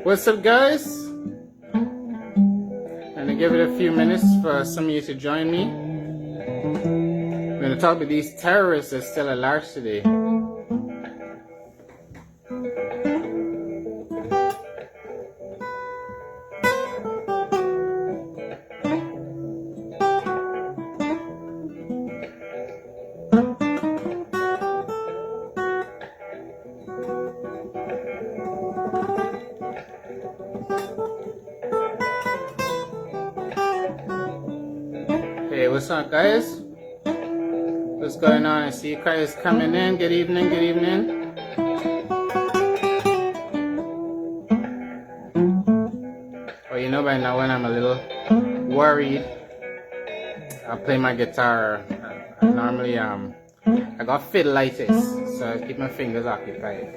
What's up, guys? I'm gonna give it a few minutes for some of you to join me. We're gonna talk about these terrorists that are still at large today. Hey, what's up, guys? What's going on? I see you guys coming in. Good evening, good evening. Well, you know by now when I'm a little worried, I play my guitar. Normally, I got fiddleitis, so I keep my fingers occupied.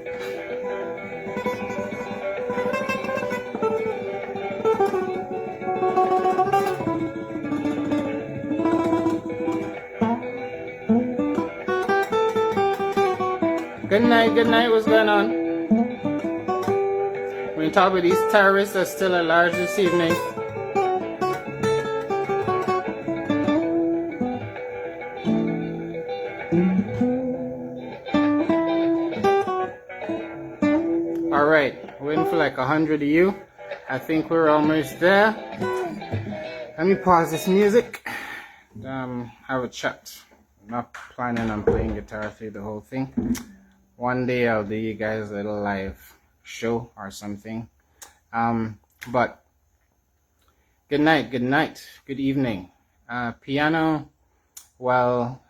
Good night, what's going on? We're going to talk about these terrorists that are still at large this evening. Alright, waiting for like 100 of you. I think we're almost there. Let me pause this music. Have a chat. I'm not planning on playing guitar through the whole thing. One day I'll do you guys a little live show or something. But good night, good evening. Piano, well,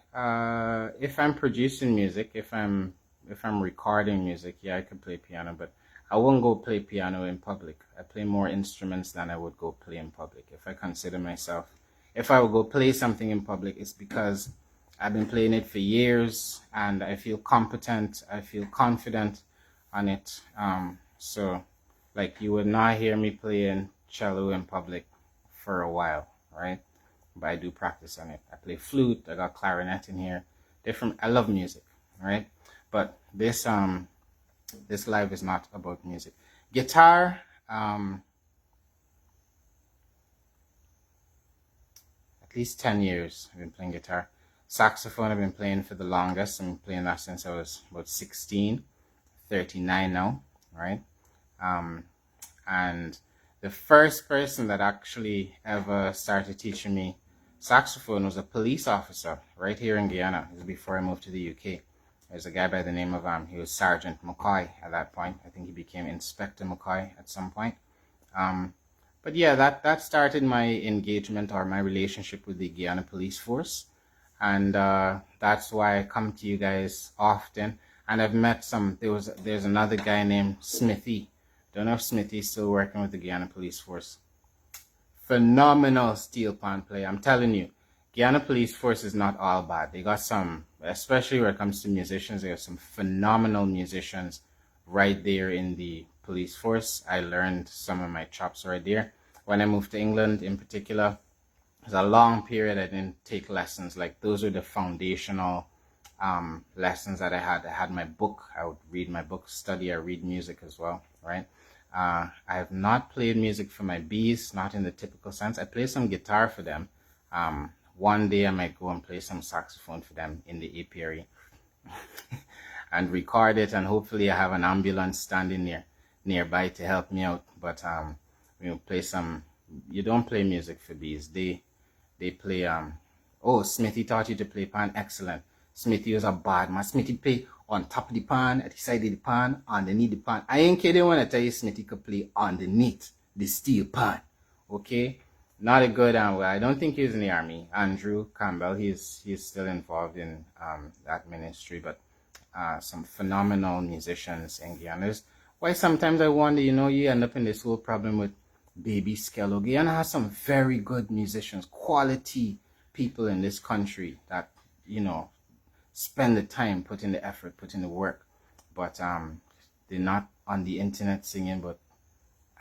if I'm producing music, if I'm recording music, yeah, I could play piano, but I won't go play piano in public. I play more instruments than I would go play in public. If I consider myself, if I would go play something in public, it's because I've been playing it for years and I feel competent, I feel confident on it. So like you would not hear me playing cello in public for a while, right? But I do practice on it. I play flute, I got clarinet in here. I love music, right? But this live is not about music. Guitar, at least 10 years I've been playing guitar. Saxophone I've been playing for the longest. I've been playing that since I was about 16, 39 now, right? And the first person that actually ever started teaching me saxophone was a police officer right here in Guyana. This was before I moved to the UK. There's a guy by the name of, he was Sergeant McCoy at that point. I think he became Inspector McCoy at some point. But yeah, that started my engagement or my relationship with the Guyana Police Force. And that's why I come to you guys often. And I've met there's another guy named Smithy. Don't know if Smithy's still working with the Guyana Police Force. Phenomenal steel pan player. I'm telling you, Guyana Police Force is not all bad. They got some, especially when it comes to musicians, they have some phenomenal musicians right there in the police force. I learned some of my chops right there. When I moved to England in particular, it was a long period I didn't take lessons. Like those were the foundational lessons that I had. I had my book. I would read my book, study. I read music as well, right? I have not played music for my bees, not in the typical sense. I play some guitar for them. One day I might go and play some saxophone for them in the apiary and record it, and hopefully I have an ambulance standing nearby to help me out. But play some. You don't play music for bees. They play, oh, Smithy taught you to play pan. Excellent. Smithy was a bad man. Smithy play on top of the pan, at the side of the pan, underneath the pan. I ain't kidding when I tell you Smithy could play underneath the steel pan. Okay? Not a good, well, I don't think he was in the army. Andrew Campbell, he's still involved in that ministry, but some phenomenal musicians in Guyana. Why sometimes I wonder, you end up in this whole problem with baby Skello. Guyana has some very good musicians, quality people in this country that, spend the time, put in the effort, put in the work. But they're not on the internet singing, but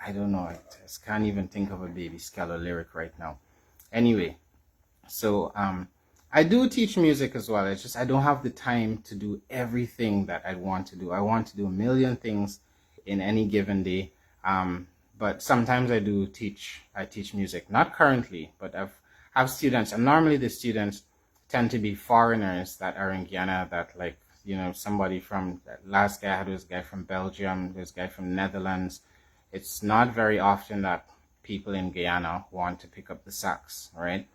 I don't know. I just can't even think of a baby Skello lyric right now. Anyway, so I do teach music as well. It's just I don't have the time to do everything that I want to do. I want to do a million things in any given day. But sometimes I do teach. I teach music, not currently, but have students, and normally the students tend to be foreigners that are in Guyana. That, like, somebody from that last guy I had was a guy from Belgium. There's a guy from Netherlands. It's not very often that people in Guyana want to pick up the sax, right?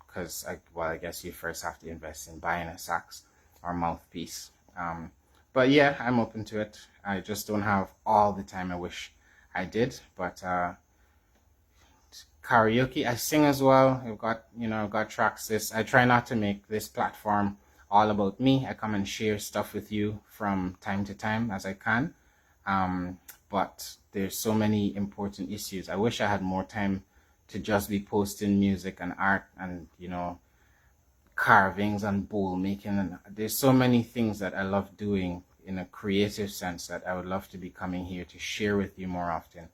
Because I guess you first have to invest in buying a sax or mouthpiece. But yeah, I'm open to it. I just don't have all the time I wish I did. But karaoke, I sing as well. I've got tracks. I try not to make this platform all about me. I come and share stuff with you from time to time as I can. But there's so many important issues. I wish I had more time to just be posting music and art and, carvings and bowl making. And there's so many things that I love doing in a creative sense that I would love to be coming here to share with you more often.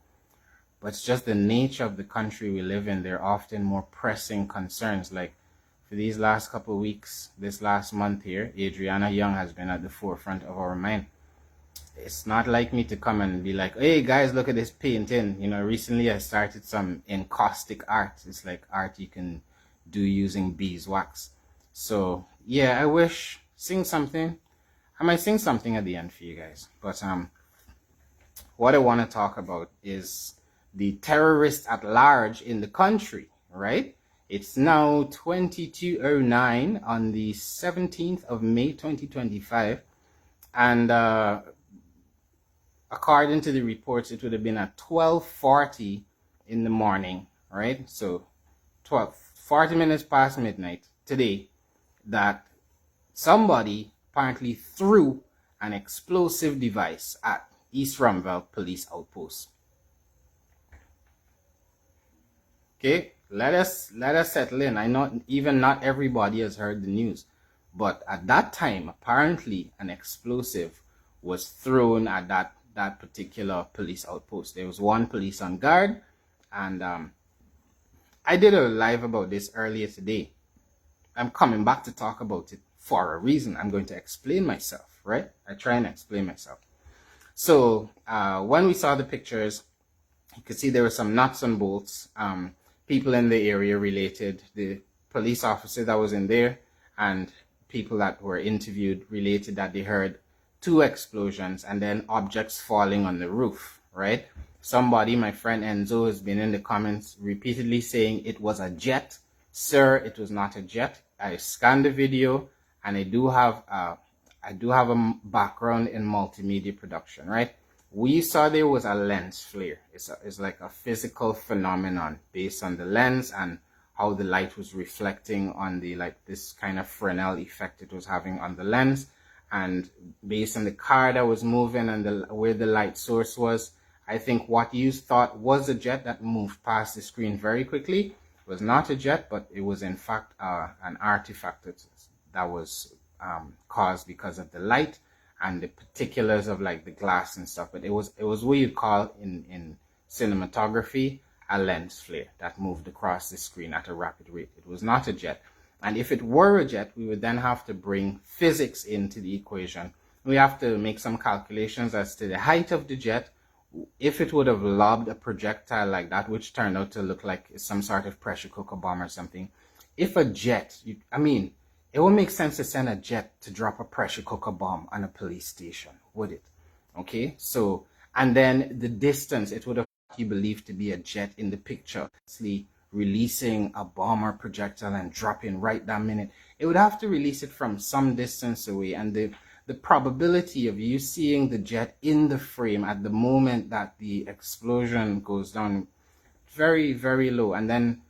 But it's just the nature of the country we live in. There are often more pressing concerns. Like for these last couple of weeks, this last month here, Adriana Young has been at the forefront of our mind. It's not like me to come and be like, hey guys, look at this painting. Recently I started some encaustic art. It's like art you can do using beeswax. So yeah, I wish sing something. I might sing something at the end for you guys. But what I want to talk about is the terrorists at large in the country, right? It's now 22:09 on the 17th of May 2025. And according to the reports, it would have been at 12:40 in the morning, right? So 40 minutes past midnight today that somebody apparently threw an explosive device at East Rumville Police Outpost. Okay, let us settle in. I know not everybody has heard the news, but at that time, apparently an explosive was thrown at that particular police outpost. There was one police on guard, and I did a live about this earlier today. I'm coming back to talk about it for a reason. I'm going to explain myself, right? I try and explain myself. So when we saw the pictures, you could see there were some nuts and bolts. People in the area related, the police officer that was in there and people that were interviewed related that they heard 2 explosions and then objects falling on the roof, right? Somebody, my friend Enzo, has been in the comments repeatedly saying it was a jet. Sir, it was not a jet. I scanned the video, and I do have a background in multimedia production, right? We saw there was a lens flare. It's like a physical phenomenon based on the lens and how the light was reflecting on this kind of Fresnel effect it was having on the lens, and based on the car that was moving and where the light source was. I think what you thought was a jet that moved past the screen very quickly was not a jet, but it was in fact an artifact that was caused because of the light and the particulars of the glass and stuff. But it was what you'd call in cinematography a lens flare that moved across the screen at a rapid rate. It was not a jet. And if it were a jet, we would then have to bring physics into the equation. We have to make some calculations as to the height of the jet, if it would have lobbed a projectile like that, which turned out to look like some sort of pressure cooker bomb or something. If a jet, it would make sense to send a jet to drop a pressure cooker bomb on a police station, would it? Okay, so, and then the distance, it would have you believed to be a jet in the picture, releasing a bomb or projectile and dropping right that minute. It would have to release it from some distance away, and the probability of you seeing the jet in the frame at the moment that the explosion goes down, very, very low. And then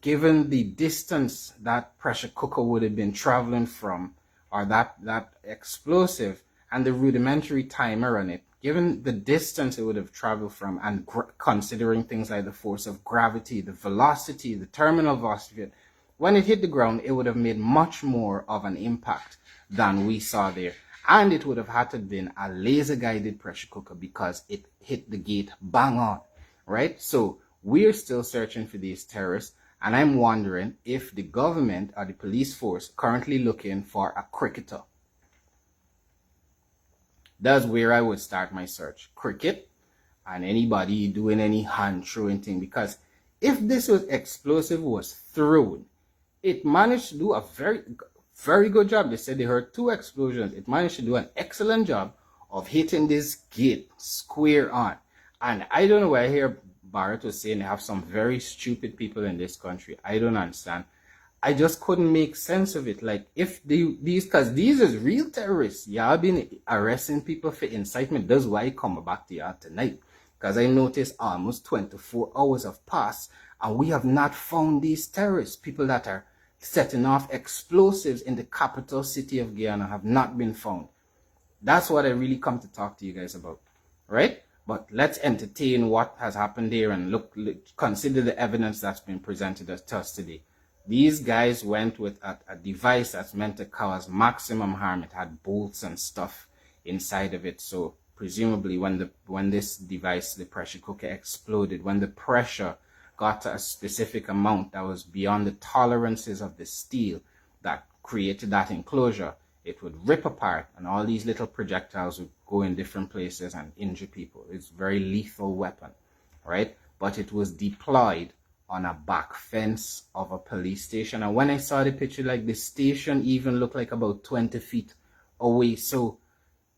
given the distance that pressure cooker would have been traveling from, or that explosive, and the rudimentary timer on it, given the distance it would have traveled from, and considering things like the force of gravity, the velocity, the terminal velocity of it, when it hit the ground, it would have made much more of an impact than we saw there. And it would have had to have been a laser-guided pressure cooker because it hit the gate bang on, right? So we're still searching for these terrorists, and I'm wondering if the government or the police force currently looking for a cricketer. That's where I would start my search. Cricket, and anybody doing any hand throwing thing, because if this was explosive was thrown, it managed to do a very good job. They said they heard 2 explosions. It managed to do an excellent job of hitting this gate square on. And I don't know why I hear Barrett was saying they have some very stupid people in this country. I don't understand. I just couldn't make sense of it. Like, if because these is real terrorists. Y'all been arresting people for incitement. That's why I come back to y'all tonight. Because I noticed almost 24 hours have passed and we have not found these terrorists. People that are setting off explosives in the capital city of Guyana have not been found. That's what I really come to talk to you guys about, right? But let's entertain what has happened there and consider the evidence that's been presented to us today. These guys went with a device that's meant to cause maximum harm. It had bolts and stuff inside of it. So presumably when this device, the pressure cooker, exploded, when the pressure got to a specific amount that was beyond the tolerances of the steel that created that enclosure, it would rip apart and all these little projectiles would go in different places and injure people. It's a very lethal weapon, right? But it was deployed on a back fence of a police station. And when I saw the picture, like, the station even looked like about 20 feet away. So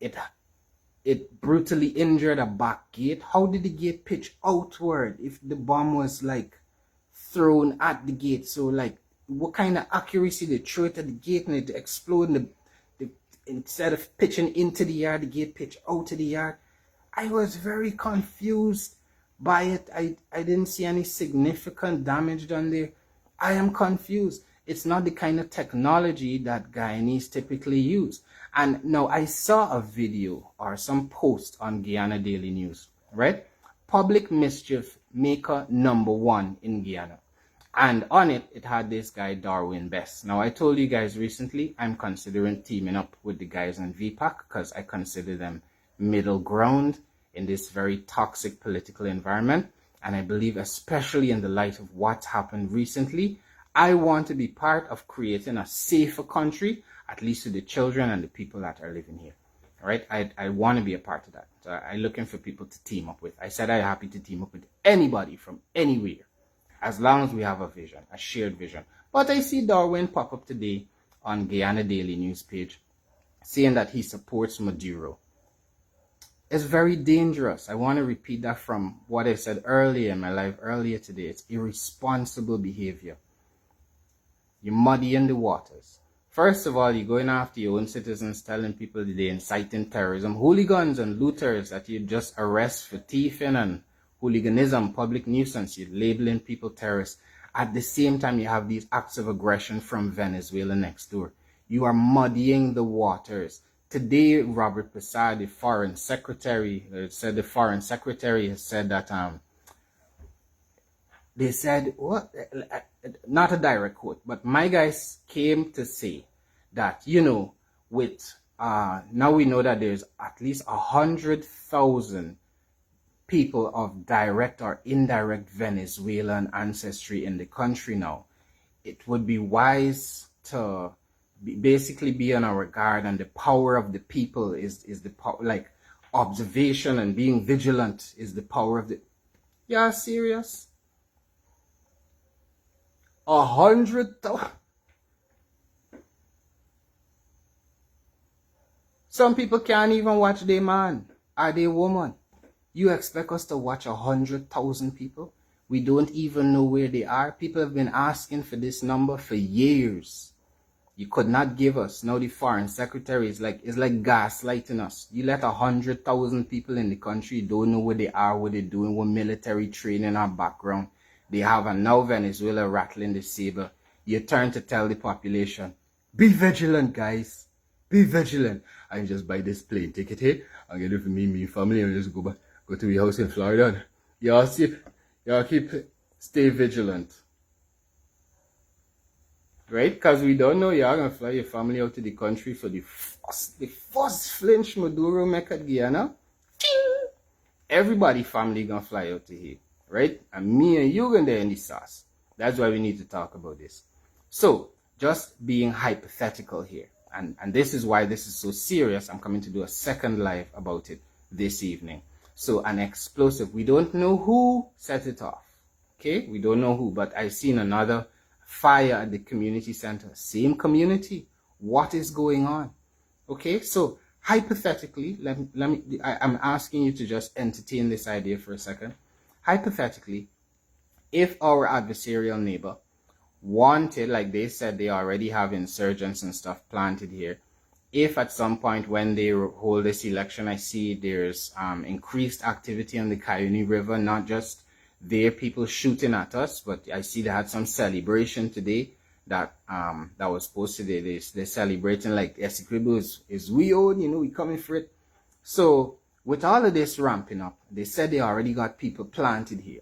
it brutally injured a back gate. How did the gate pitch outward if the bomb was like thrown at the gate? So like, what kind of accuracy they throw it at the gate and it explode in instead of pitching into the yard, the gate pitched out to the yard? I was very confused by it. I didn't see any significant damage done there. I am confused. It's not the kind of technology that Guyanese typically use. And now I saw a video or some post on Guyana Daily News, right? Public mischief maker #1 in Guyana. And on it, it had this guy, Darwin Best. Now, I told you guys recently, I'm considering teaming up with the guys in VPAC because I consider them middle ground in this very toxic political environment. And I believe, especially in the light of what's happened recently, I want to be part of creating a safer country, at least to the children and the people that are living here. All right? I want to be a part of that. So I'm looking for people to team up with. I said I'm happy to team up with anybody from anywhere, as long as we have a vision, a shared vision. But I see Darwin pop up today on Guyana Daily News page saying that he supports Maduro. It's very dangerous. I want to repeat that from what I said earlier in my live earlier today. It's irresponsible behavior. You're muddying the waters. First of all, you're going after your own citizens, telling people that they're inciting terrorism. Hooligans and looters that you just arrest for thieving and hooliganism, public nuisance, you're labeling people terrorists. At the same time, you have these acts of aggression from Venezuela next door. You are muddying the waters. Today, Robert Passad, the foreign secretary, has said that they said, what? Not a direct quote, but my guys came to say that, with now we know that there's at least 100,000 people of direct or indirect Venezuelan ancestry in the country now. It would be wise to basically be on our guard, and the power of the people is the power, like observation and being vigilant is the power of the. Yeah, serious? 100,000. Some people can't even watch their man or their woman. You expect us to watch 100,000 people? We don't even know where they are. People have been asking for this number for years. You could not give us. Now the foreign secretary is like gaslighting us. You let 100,000 people in the country, don't know where they are, what they're doing, what military training or background they have, and now Venezuela rattling the saber. You turn to tell the population, be vigilant, guys. Be vigilant. I just buy this plane ticket here. I'll get it for me and my family, and just go to your house in Florida. Y'all stay vigilant. Right? Because we don't know y'all gonna fly your family out to the country for the first flinch Maduro make at Guyana. Everybody family gonna fly out to here. Right? And me and you gonna in the sauce. That's why we need to talk about this. So, just being hypothetical here. And this is why this is so serious. I'm coming to do a second live about it this evening. So an explosive, we don't know who set it off. Okay, we don't know who, but I've seen another fire at the community center. Same community. What is going on? Okay, so hypothetically, I'm asking you to just entertain this idea for a second. Hypothetically, if our adversarial neighbor wanted, like they said, they already have insurgents and stuff planted here. If at some point when they hold this election, I see there's increased activity on the Guyana River, not just their people shooting at us, but I see they had some celebration today that that was posted. They're celebrating like Essequibo is we own, we coming for it. So with all of this ramping up, they said they already got people planted here.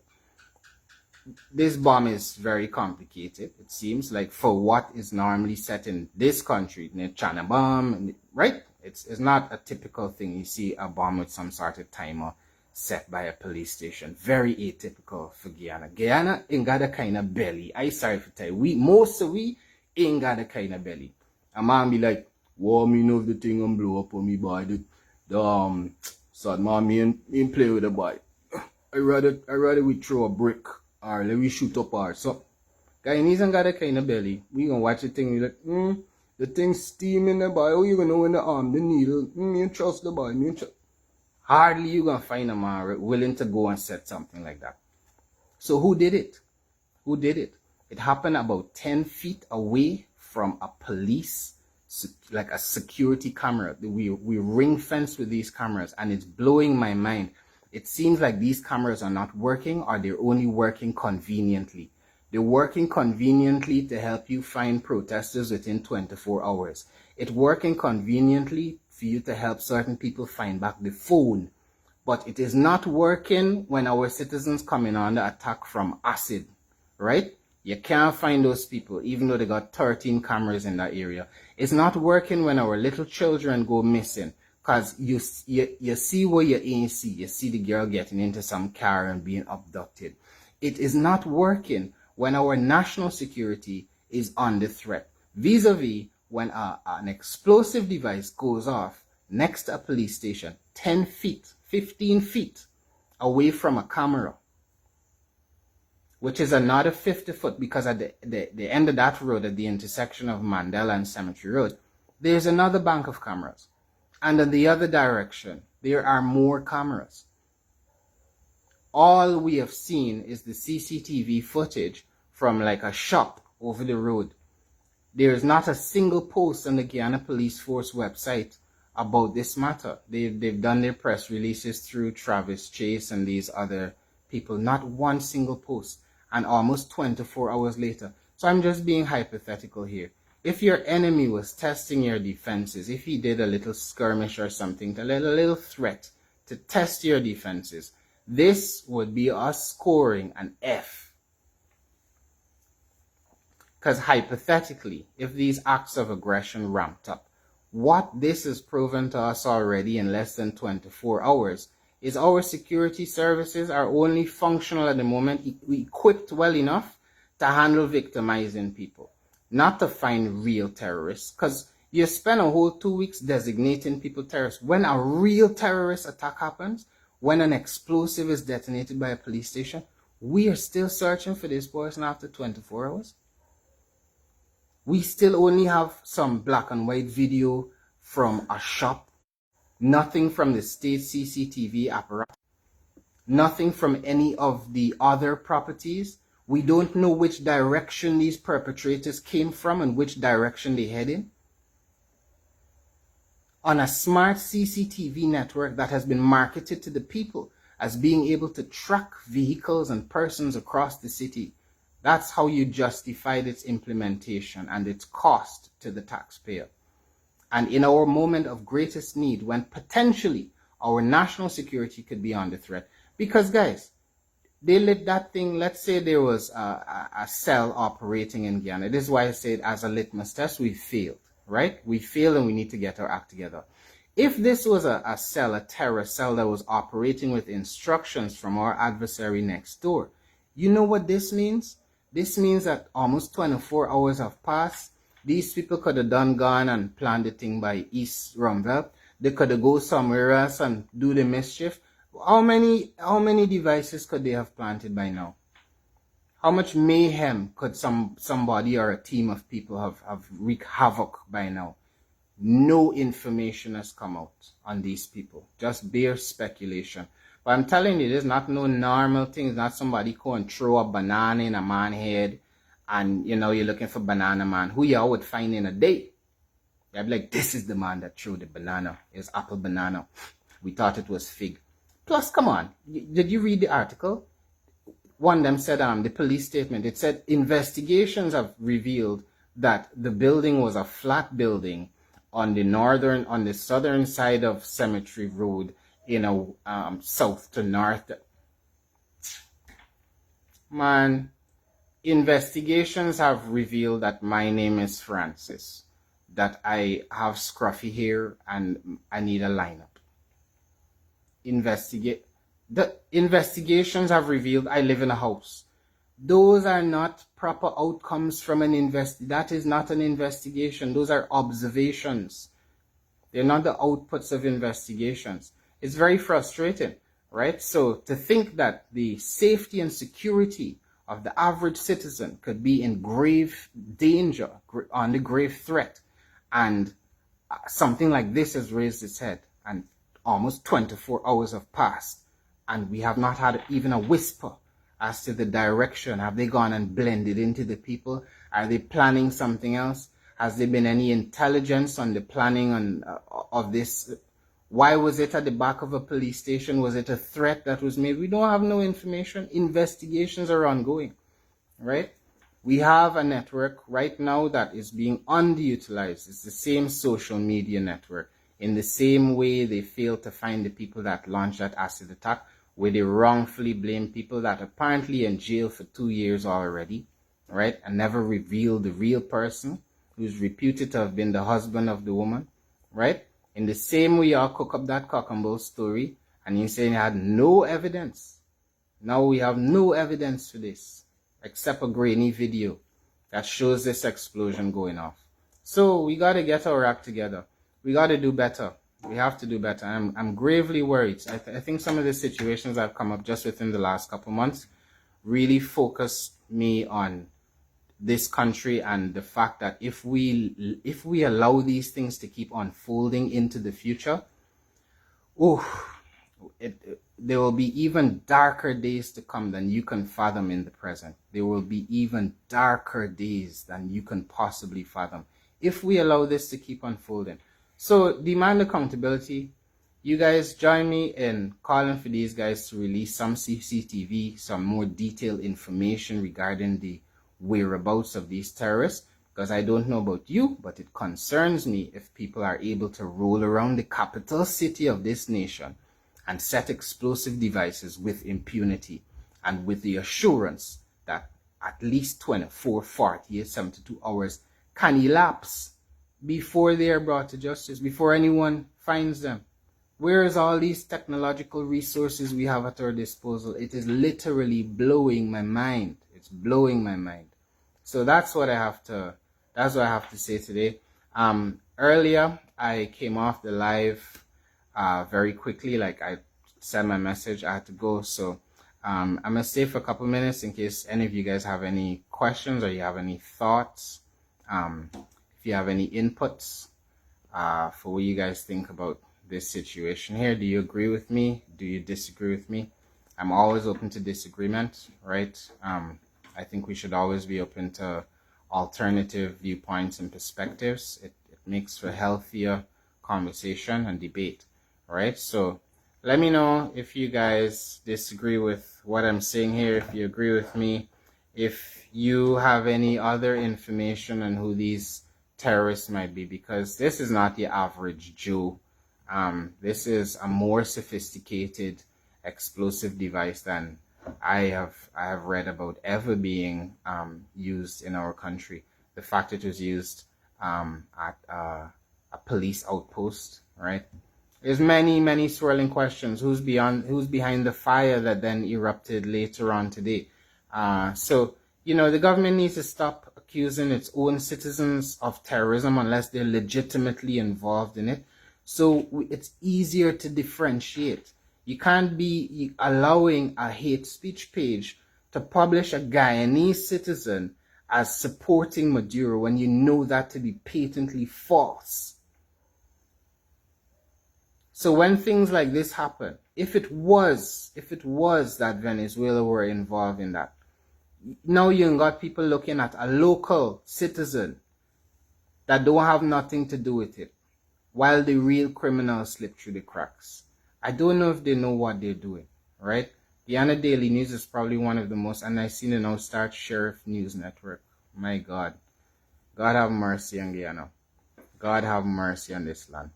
This bomb is very complicated. It seems like for what is normally set in this country, the China bomb, right? It's not a typical thing. You see a bomb with some sort of timer set by a police station. Very atypical for Guyana. Guyana ain't got a kind of belly. I sorry for tell you. Most of we ain't got a kind of belly. A man be like, well, me know if the thing and blow up on me boy. So man, me ain't play with the boy. I rather we throw a brick or let we shoot up or so. Guyanese ain't got a kind of belly. We gonna watch the thing, we like, the thing steaming the boy. Oh, you gonna know in the arm, the needle. Me ain't trust the boy, me ain't trust. Hardly you gonna find a man willing to go and set something like that. So who did it? Who did it? It happened about 10 feet away from a police, like a security camera. We ring fence with these cameras, and it's blowing my mind. It seems like these cameras are not working, or they're only working conveniently. They're working conveniently to help you find protesters within 24 hours. It's working conveniently for you to help certain people find back the phone. But it is not working when our citizens come in under attack from acid, right? You can't find those people, even though they got 13 cameras in that area. It's not working when our little children go missing. Because you see what you ain't see. You see the girl getting into some car and being abducted. It is not working when our national security is under threat. Vis-a-vis when an explosive device goes off next to a police station, 10 feet, 15 feet away from a camera, which is another 50 foot, because at the end of that road, at the intersection of Mandela and Cemetery Road, there's another bank of cameras. And in the other direction, there are more cameras. All we have seen is the CCTV footage from like a shop over the road. There is not a single post on the Guyana Police Force website about this matter. They've done their press releases through Travis Chase and these other people. Not one single post. And almost 24 hours later. So I'm just being hypothetical here. If your enemy was testing your defenses, if he did a little skirmish or something, a little threat to test your defenses, this would be us scoring an F. Because hypothetically, if these acts of aggression ramped up, what this has proven to us already in less than 24 hours is our security services are only functional at the moment, equipped well enough to handle victimizing people. Not to find real terrorists, because you spend a whole 2 weeks designating people terrorists. When a real terrorist attack happens, when an explosive is detonated by a police station, we are still searching for this person after 24 hours. We still only have some black and white video from a shop, nothing from the state CCTV apparatus, nothing from any of the other properties. We don't know which direction these perpetrators came from and which direction they headed. On a smart CCTV network that has been marketed to the people as being able to track vehicles and persons across the city, that's how you justified its implementation and its cost to the taxpayer. And in our moment of greatest need, when potentially our national security could be under threat, because guys, they lit that thing. Let's say there was a cell operating in Guyana. This is why I said as a litmus test, we failed, right? We failed and we need to get our act together. If this was a cell, a terror cell that was operating with instructions from our adversary next door, you know what this means? This means that almost 24 hours have passed. These people could have gone and planned the thing by East Rumville. They could have go somewhere else and do the mischief. How many devices could they have planted by now? How much mayhem could somebody or a team of people have wreaked havoc by now? No information has come out on these people. Just bare speculation. But I'm telling you, there's not no normal thing. It's not somebody go and throw a banana in a man's head and, you know, you're looking for Banana Man. Who y'all would find in a day? They'd be like, this is the man that threw the banana. It's apple banana. We thought it was fig. Plus, come on. Did you read the article? One of them said, the police statement, it said investigations have revealed that the building was a flat building on the southern side of Cemetery Road, you know, south to north. Man, investigations have revealed that my name is Francis, that I have scruffy hair and I need a lineup. The investigations have revealed I live in a house. Those are not proper outcomes from that is not an investigation. Those are observations. They're not the outputs of investigations. It's very frustrating, right? So to think that the safety and security of the average citizen could be in grave danger, under grave threat, and something like this has raised its head, and almost 24 hours have passed, and we have not had even a whisper as to the direction. Have they gone and blended into the people? Are they planning something else? Has there been any intelligence on the planning of this? Why was it at the back of a police station? Was it a threat that was made? We don't have no information. Investigations are ongoing, right? We have a network right now that is being underutilized. It's the same social media network. In the same way they failed to find the people that launched that acid attack, where they wrongfully blame people that are apparently in jail for 2 years already, right? And never revealed the real person who's reputed to have been the husband of the woman, right? In the same way y'all cook up that cock and bull story and you saying you had no evidence. Now we have no evidence for this except a grainy video that shows this explosion going off. So we got to get our act together. We got to do better. We have to do better. I'm gravely worried. I think some of the situations that have come up just within the last couple months really focused me on this country and the fact that if we allow these things to keep unfolding into the future, there will be even darker days to come than you can fathom in the present. There will be even darker days than you can possibly fathom if we allow this to keep unfolding. So demand accountability. You guys join me in calling for these guys to release some CCTV, some more detailed information regarding the whereabouts of these terrorists, because I don't know about you, but it concerns me if people are able to roll around the capital city of this nation and set explosive devices with impunity and with the assurance that at least 24, 48, 72 hours can elapse before they are brought to justice, before anyone finds them. Where is all these technological resources we have at our disposal? It is literally blowing my mind. It's blowing my mind. So that's what I have to say today. Earlier I came off the live very quickly, like I sent my message, I had to go. So I'm gonna stay for a couple minutes in case any of you guys have any questions or you have any thoughts. If you have any inputs for what you guys think about this situation here. Do you agree with me? Do you disagree with me? I'm always open to disagreement, right? I think we should always be open to alternative viewpoints and perspectives. It makes for healthier conversation and debate, right? So let me know if you guys disagree with what I'm saying here, if you agree with me, if you have any other information on who these terrorists might be, because this is not the average Joe. This is a more sophisticated explosive device than I have read about ever being used in our country. The fact it was used at a police outpost, right? There's many swirling questions. Who's behind the fire that then erupted later on today? So the government needs to stop accusing its own citizens of terrorism unless they're legitimately involved in it. So it's easier to differentiate. You can't be allowing a hate speech page to publish a Guyanese citizen as supporting Maduro when you know that to be patently false. So when things like this happen, if it was that Venezuela were involved in that, now you got people looking at a local citizen that don't have nothing to do with it, while the real criminals slip through the cracks. I don't know if they know what they're doing, right? Guyana Daily News is probably one of the most, and I seen it now start Sheriff News Network. My God. God have mercy on Guyana. God have mercy on this land.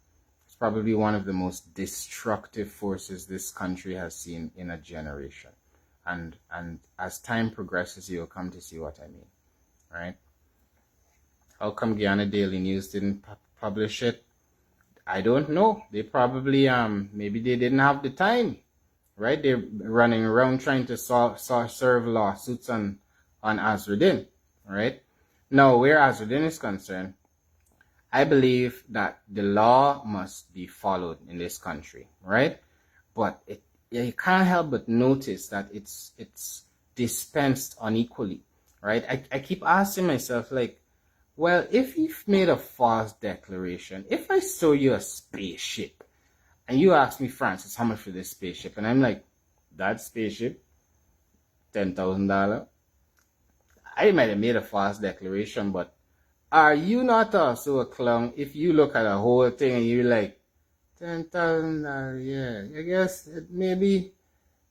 It's probably one of the most destructive forces this country has seen in a generation. And as time progresses, you'll come to see what I mean, right? How come Guyana Daily News didn't publish it? I don't know. They probably, maybe they didn't have the time, right? They're running around trying to serve lawsuits on Azruddin, right? Now, where Azruddin is concerned, I believe that the law must be followed in this country, right? But you can't help but notice that it's dispensed unequally, right? I keep asking myself, like, well, if you've made a false declaration, if I show you a spaceship and you ask me, Francis, how much for this spaceship? And I'm like, that spaceship, $10,000. I might have made a false declaration, but are you not also a clown if you look at a whole thing and you're like, $10,000, yeah, I guess maybe,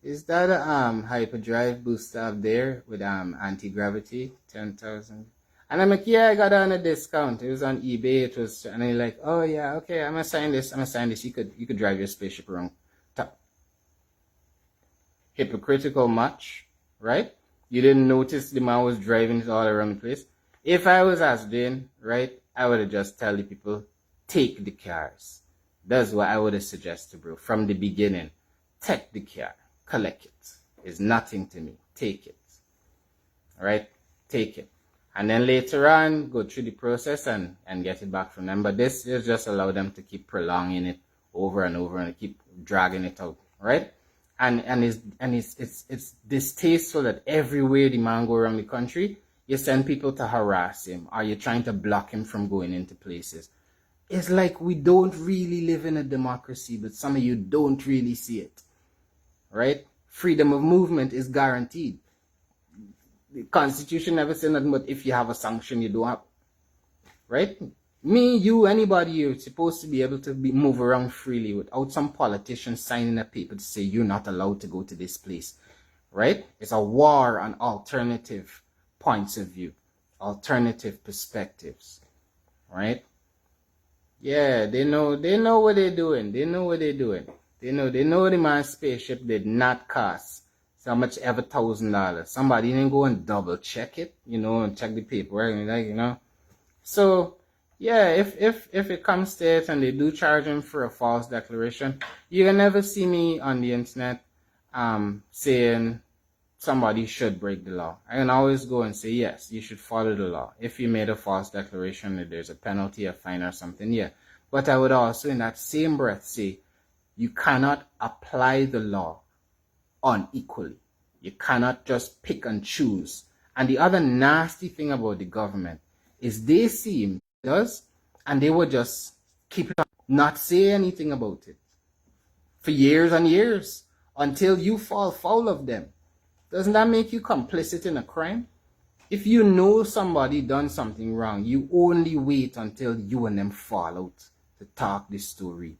is that a hyperdrive booster up there with anti-gravity, 10,000? And I'm like, yeah, I got it on a discount. It was on eBay. It was, and I'm like, oh yeah, okay, I'm gonna sign this. You could drive your spaceship around. Hypocritical much, right? You didn't notice the man was driving it all around the place. If I was Azruddin, right, I would have just tell the people, take the cars. That's what I would have suggested, bro. From the beginning, take the car, collect it. It's nothing to me. Take it. All right, take it. And then later on, go through the process and get it back from them. But this is just allow them to keep prolonging it over and over and keep dragging it out, right? And it's distasteful that everywhere the man go around the country, you send people to harass him or you're trying to block him from going into places. It's like we don't really live in a democracy, but some of you don't really see it, right? Freedom of movement is guaranteed. The Constitution never said nothing but if you have a sanction, you don't have, right? Me, you, anybody, you're supposed to be able to move around freely without some politician signing a paper to say you're not allowed to go to this place, right? It's a war on alternative points of view, alternative perspectives, right? Yeah, they know what they're doing. They know the man's spaceship did not cost so much ever $1,000. Somebody didn't go and double check it, and check the paperwork and So yeah, if it comes to it and they do charge him for a false declaration, you can never see me on the internet saying somebody should break the law. I can always go and say, yes, you should follow the law. If you made a false declaration, if there's a penalty, a fine or something, yeah. But I would also in that same breath say, you cannot apply the law unequally. You cannot just pick and choose. And the other nasty thing about the government is they seem does, and they would just keep it on, not say anything about it for years and years until you fall foul of them. Doesn't that make you complicit in a crime? If you know somebody done something wrong, you only wait until you and them fall out to talk this story.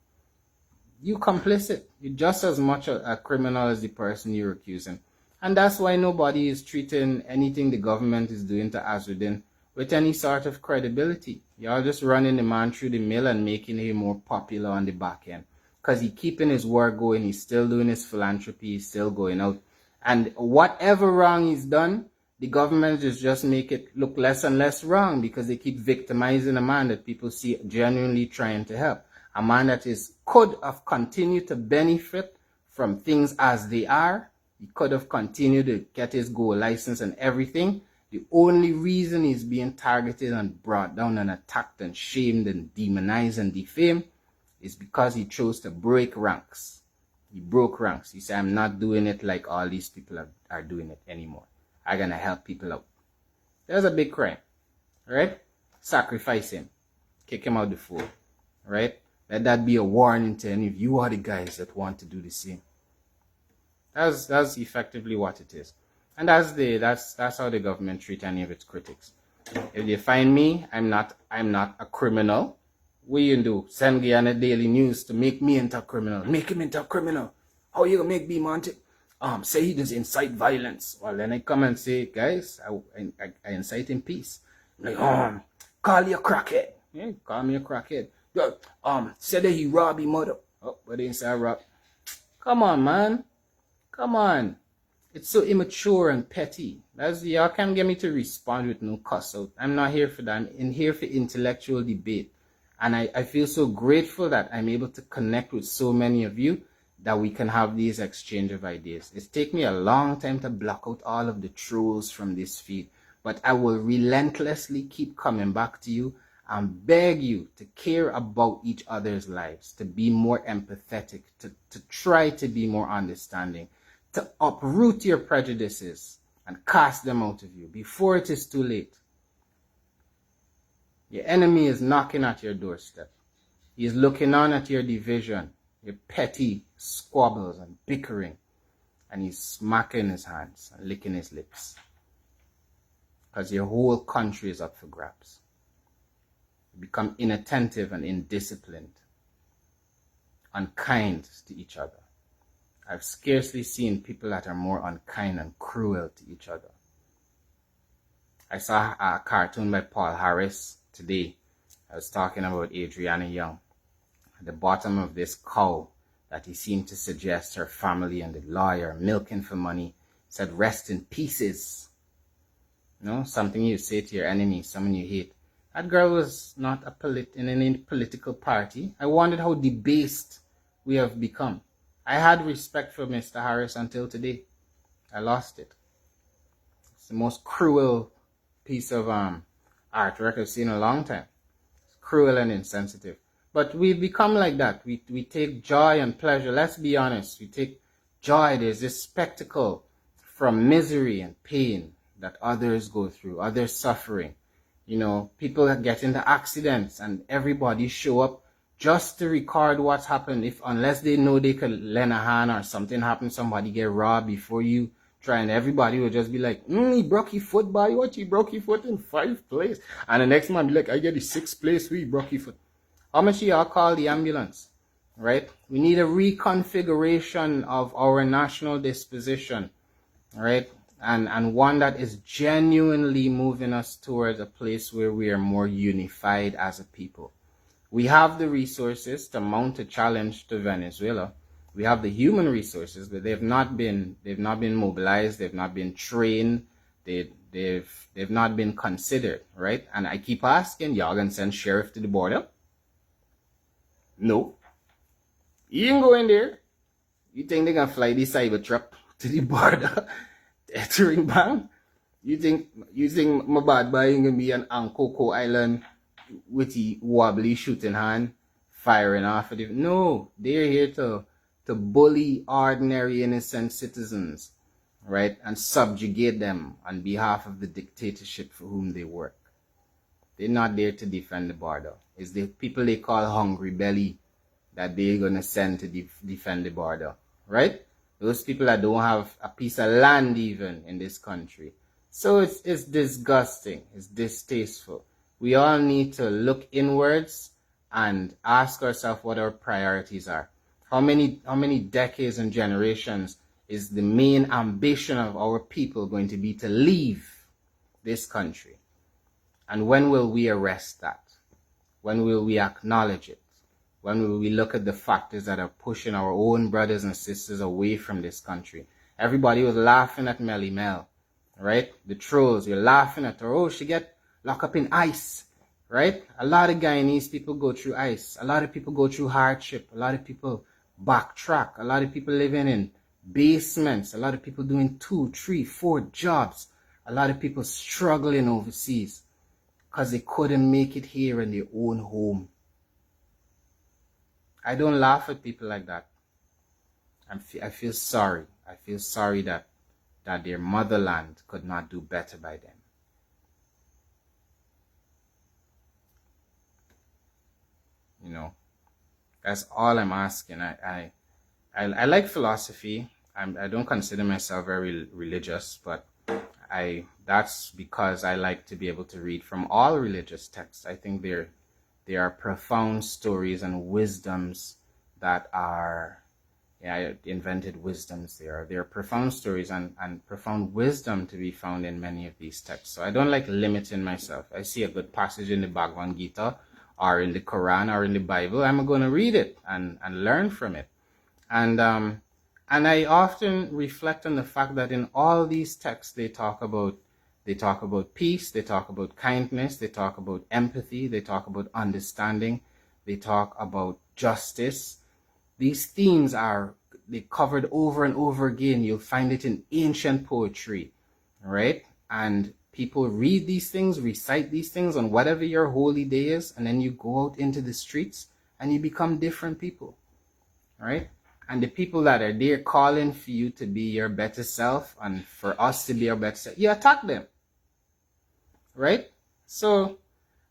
You complicit. You're just as much a criminal as the person you're accusing. And that's why nobody is treating anything the government is doing to Azruddin with any sort of credibility. Y'all just running the man through the mill and making him more popular on the back end. Because he's keeping his work going. He's still doing his philanthropy. He's still going out. And whatever wrong he's done, the government just make it look less and less wrong because they keep victimizing a man that people see genuinely trying to help. A man that could have continued to benefit from things as they are. He could have continued to get his gold license and everything. The only reason he's being targeted and brought down and attacked and shamed and demonized and defamed is because he chose to break ranks. He broke ranks. He said, I'm not doing it like all these people are doing it anymore. I'm going to help people out. That's a big crime, right? Sacrifice him. Kick him out the fold, right? Let that be a warning to any of you are the guys that want to do the same. That's effectively what it is. And that's how the government treat any of its critics. If they find me, I'm not a criminal. What you do? Send Guyana Daily News to make me into a criminal. Make him into a criminal. How you gonna make me, Monty? Say he does incite violence. Well, then I come and say, guys, I incite in peace. Like, call you a crackhead. Yeah, call me a crackhead. Said that he robbed his mother. Oh, but they say I rob. Come on, man. Come on. It's so immature and petty. Y'all can't get me to respond with no cuss out. I'm not here for that. I'm in here for intellectual debate. And I feel so grateful that I'm able to connect with so many of you that we can have these exchange of ideas. It's taken me a long time to block out all of the trolls from this feed. But I will relentlessly keep coming back to you and beg you to care about each other's lives, to be more empathetic, to try to be more understanding, to uproot your prejudices and cast them out of you before it is too late. Your enemy is knocking at your doorstep. He is looking on at your division, your petty squabbles and bickering, and he's smacking his hands and licking his lips. Because your whole country is up for grabs. You become inattentive and indisciplined, unkind to each other. I've scarcely seen people that are more unkind and cruel to each other. I saw a cartoon by Paul Harris today. I was talking about Adriana Young. At the bottom of this cow that he seemed to suggest her family and the lawyer milking for money said, rest in pieces. You know, something you say to your enemy, someone you hate. That girl was not in any political party. I wondered how debased we have become. I had respect for Mr. Harris until today. I lost it. It's the most cruel piece of artwork I've seen in a long time. It's cruel and insensitive. But we've become like that. We take joy and pleasure. Let's be honest. We take joy. There's this spectacle from misery and pain that others go through, others suffering. You know, people get into accidents and everybody show up just to record what's happened. Unless they know they could lend a hand or something happened, somebody get robbed before you try, and everybody will just be like, he broke his foot, boy. What, he broke his foot in 5th place? And the next man be like, I get the 6th place, we broke his foot. How much y'all call the ambulance? Right? We need a reconfiguration of our national disposition, right? And one that is genuinely moving us towards a place where we are more unified as a people. We have the resources to mount a challenge to Venezuela. We have the human resources, but they've not been mobilized, they've not been trained, they've not been considered, right? And I keep asking, y'all gonna send sheriff to the border? No. You can go in there. You think they're gonna fly the Cybertruck to the border? Entering bang? You think my bad boy gonna be on Ankoko Island with the wobbly shooting hand firing off of it? No, they're here to bully ordinary innocent citizens, right? And subjugate them on behalf of the dictatorship for whom they work. They're not there to defend the border. It's the people they call hungry belly that they're gonna send to defend the border, right? Those people that don't have a piece of land even in this country. So it's disgusting. It's distasteful. We all need to look inwards and ask ourselves what our priorities are. How many decades and generations is the main ambition of our people going to be to leave this country? And when will we arrest that? When will we acknowledge it? When will we look at the factors that are pushing our own brothers and sisters away from this country? Everybody was laughing at Melly Mel, right? The trolls, you're laughing at her. Oh, she get locked up in ICE, right? A lot of Guyanese people go through ICE. A lot of people go through hardship. A lot of people backtrack. A lot of people living in basements. A lot of people doing 2, 3, 4 jobs. A lot of people struggling overseas because they couldn't make it here in their own home. I don't laugh at people like that. I feel sorry. I feel sorry that their motherland could not do better by them. You know, that's all I'm asking. I like philosophy. I don't consider myself very religious, but that's because I like to be able to read from all religious texts. I think there are profound stories and wisdoms that are, yeah, I invented wisdoms there. There are profound stories and profound wisdom to be found in many of these texts. So I don't like limiting myself. I see a good passage in the Bhagavad Gita or in the Quran or in the Bible, I'm going to read it and learn from it. And I often reflect on the fact that in all these texts they talk about peace, they talk about kindness, they talk about empathy, they talk about understanding, they talk about justice. These themes they covered over and over again. You'll find it in ancient poetry, right? And people read these things, recite these things on whatever your holy day is, and then you go out into the streets and you become different people, right? And the people that are there calling for you to be your better self and for us to be our better self, you attack them, right? So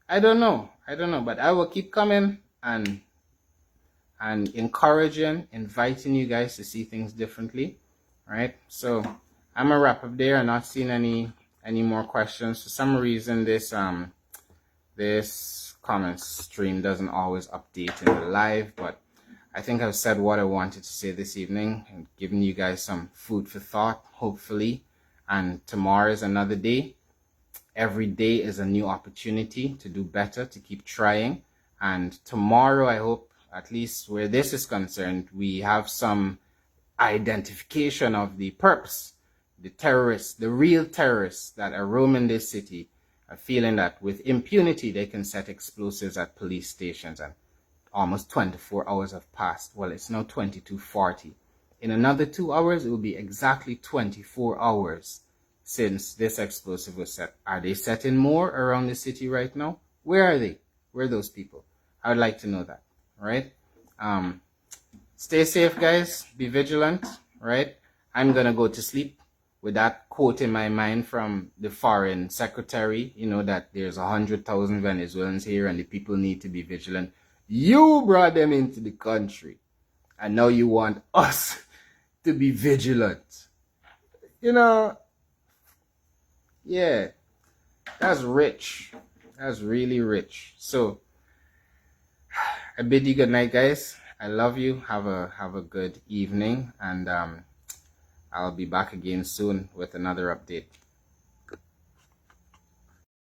I don't know, but I will keep coming and encouraging, inviting you guys to see things differently, right? So I'm gonna wrap up there. I'm not seeing any more questions. For some reason, this comment stream doesn't always update in the live, but I think I've said what I wanted to say this evening and given you guys some food for thought, hopefully. And tomorrow is another day. Every day is a new opportunity to do better, to keep trying. And tomorrow, I hope, at least where this is concerned, we have some identification of the perps, the terrorists, the real terrorists that are roaming this city, are feeling that with impunity they can set explosives at police stations, and almost 24 hours have passed. Well, it's now 22:40. In another 2 hours, it will be exactly 24 hours since this explosive was set. Are they setting more around the city right now? Where are they? Where are those people? I would like to know that, right? Stay safe, guys. Be vigilant, right? I'm going to go to sleep with that quote in my mind from the foreign secretary, that there's 100,000 Venezuelans here and the people need to be vigilant. You brought them into the country, and now you want us to be vigilant. Yeah, that's rich. That's really rich. So I bid you good night, guys. I love you. Have a good evening, and I'll be back again soon with another update.